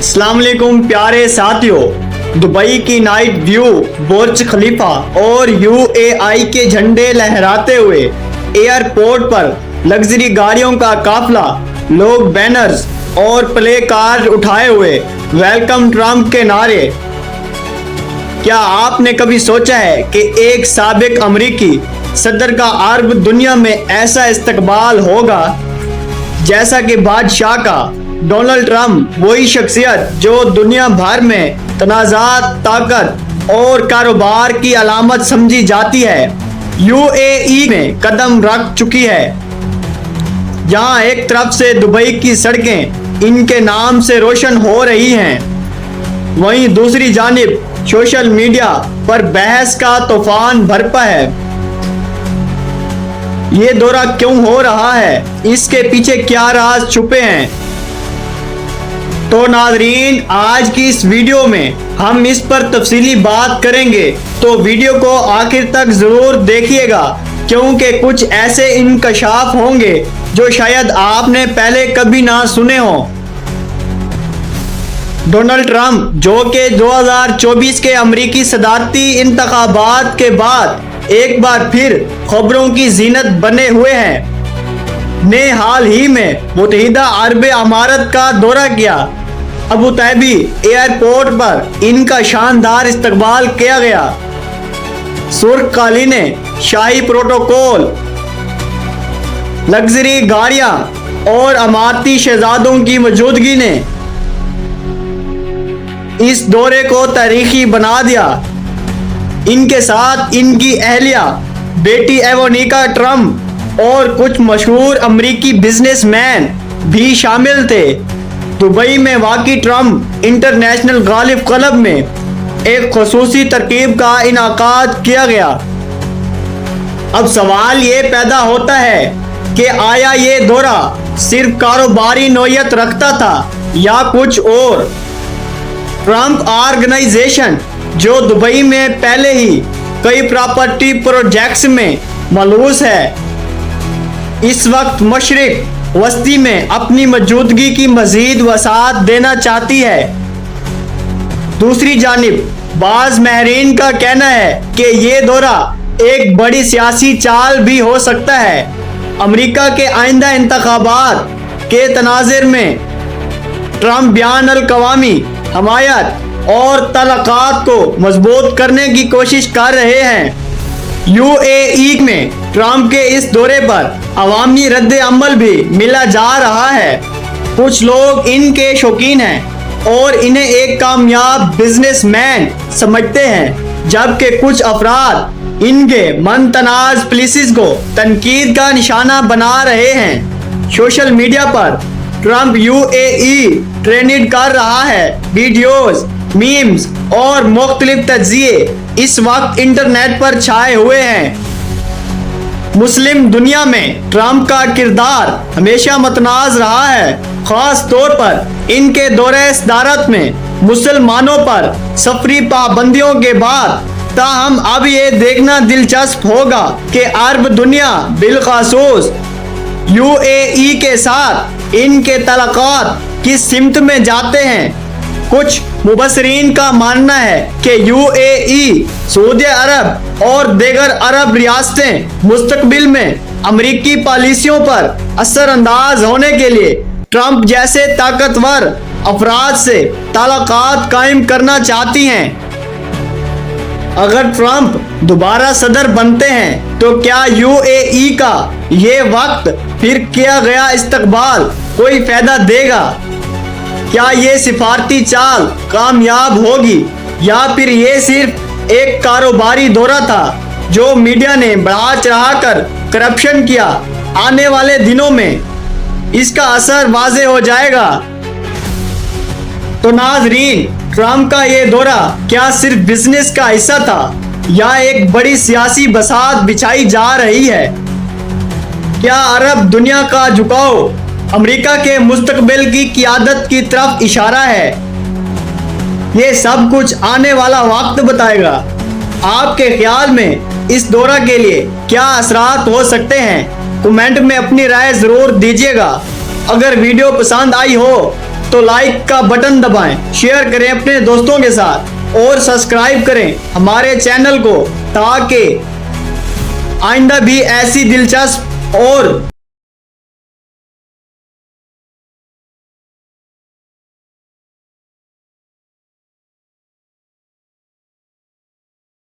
अस्सलाम वालेकुम प्यारे साथियों। दुबई की नाइट व्यू, बुर्ज खलीफा और UAE के झंडे लहराते हुए एयरपोर्ट पर लग्जरी गाड़ियों का काफिला, लोग बैनर्स और प्ले कार्ड उठाए हुए वेलकम ट्रम्प के नारे। क्या आपने कभी सोचा है कि एक साबिक अमरीकी सदर का अरब दुनिया में ऐसा इस्तकबाल होगा जैसा कि बादशाह का? डोनाल्ड ट्रम्प वही शख्सियत जो दुनिया भर में तनाज़ात, ताकत और कारोबार की अलामत समझी जाती है, UAE में कदम रख चुकी है। जहां एक तरफ से दुबई की सड़कें इनके नाम से रोशन हो रही हैं, वहीं दूसरी जानिब सोशल मीडिया पर बहस का तूफान बरपा है। ये दौरा क्यों हो रहा है, इसके पीछे क्या राज छुपे हैं? तो नाजरीन, आज की इस वीडियो में हम इस पर तफसीली बात करेंगे, तो वीडियो को आखिर तक जरूर देखिएगा क्योंकि कुछ ऐसे इंकशाफ होंगे जो शायद आपने पहले कभी ना सुने हो। डोनाल्ड ट्रम्प, जो कि 2024 के अमरीकी सदारती इंतखाबात के बाद एक बार फिर खबरों की जीनत बने हुए हैं, ने हाल ही में मुत्तहिदा अरब अमारात का दौरा किया। अबू धाबी एयरपोर्ट पर इनका शानदार इस्तकबाल किया गया। सुर्ख कालीनें, शाही प्रोटोकॉल, लग्जरी गाड़ियां और अमारती शहजादों की मौजूदगी ने इस दौरे को तारीखी बना दिया। इनके साथ इनकी अहलिया बेटी एवोनिका ट्रम्प और कुछ मशहूर अमरीकी बिजनेसमैन भी शामिल थे। दुबई में वाक़ई ट्रम्प इंटरनेशनल गालिफ क्लब में एक खुसूसी तरकीब का इनाकाद किया गया। अब सवाल ये पैदा होता है कि आया ये दौरा सिर्फ कारोबारी नोयत रखता था या कुछ और? ट्रम्प ऑर्गेनाइजेशन, जो दुबई में पहले ही कई प्रॉपर्टी प्रोजेक्ट्स में मलूस है, इस वक्त मशरिक वस्ती में अपनी मौजूदगी की मजीद वसाअत देना चाहती है। दूसरी जानिब बाज माहिरीन का कहना है कि ये दौरा एक बड़ी सियासी चाल भी हो सकता है। अमेरिका के आइंदा इंतखाबात के तनाज़ुर में ट्रम्प बयान अल कवामी हमायत और तलक़ात को मजबूत करने की कोशिश कर रहे हैं। UAE में ट्रम्प के इस दौरे पर अवामी रद्द अमल भी मिला जा रहा है। कुछ लोग इनके शौकीन हैं और इन्हें एक कामयाब बिजनेसमैन समझते हैं, जबकि कुछ अफराद इनके मनतनाज पॉलिसीज को तनकीद का निशाना बना रहे हैं। सोशल मीडिया पर ट्रम्प UAE ट्रेंड कर रहा है। वीडियोस, मीम्स और मुख्तलिफ तज्जिए इस वक्त इंटरनेट पर छाए हुए हैं। मुस्लिम दुनिया में ट्रम्प का किरदार हमेशा मतनाज रहा है, खास तौर पर इनके दौरे सदारत में मुसलमानों पर सफरी पाबंदियों के बाद। ताहम अब ये देखना दिलचस्प होगा कि अरब दुनिया बिलखासूस UAE के साथ इनके तलक़ात किस सिमत में जाते हैं। कुछ मुबसरीन का मानना है कि UAE, सऊदी अरब और दीगर अरब रियासतें मुस्तकबिल में अमरीकी पॉलिसियों पर असरअंदाज होने के लिए ट्रम्प जैसे ताकतवर अफराद से ताल्लुकात कायम करना चाहती हैं। अगर ट्रम्प दोबारा सदर बनते हैं तो क्या UAE का ये वक्त फिर किया गया इस्तकबाल कोई फायदा देगा? क्या ये सिफारती चाल कामयाब होगी या फिर ये सिर्फ एक कारोबारी दौरा था जो मीडिया ने बढ़ा चढ़ा कर करप्शन किया? आने वाले दिनों में इसका असर वाज़े हो जाएगा। तो नाजरीन, ट्रम्प का ये दौरा क्या सिर्फ बिजनेस का हिस्सा था या एक बड़ी सियासी बसात बिछाई जा रही है? क्या अरब दुनिया का झुकाव अमेरिका के मुस्तकबिल की क़ियादत की तरफ इशारा है? ये सब कुछ आने वाला वक्त बताएगा। आपके ख्याल में इस दौरा के लिए क्या असरात हो सकते हैं? कमेंट में अपनी राय जरूर दीजिएगा। अगर वीडियो पसंद आई हो तो लाइक का बटन दबाएं, शेयर करें अपने दोस्तों के साथ और सब्सक्राइब करें हमारे चैनल को, ताकि आइंदा भी ऐसी दिलचस्प और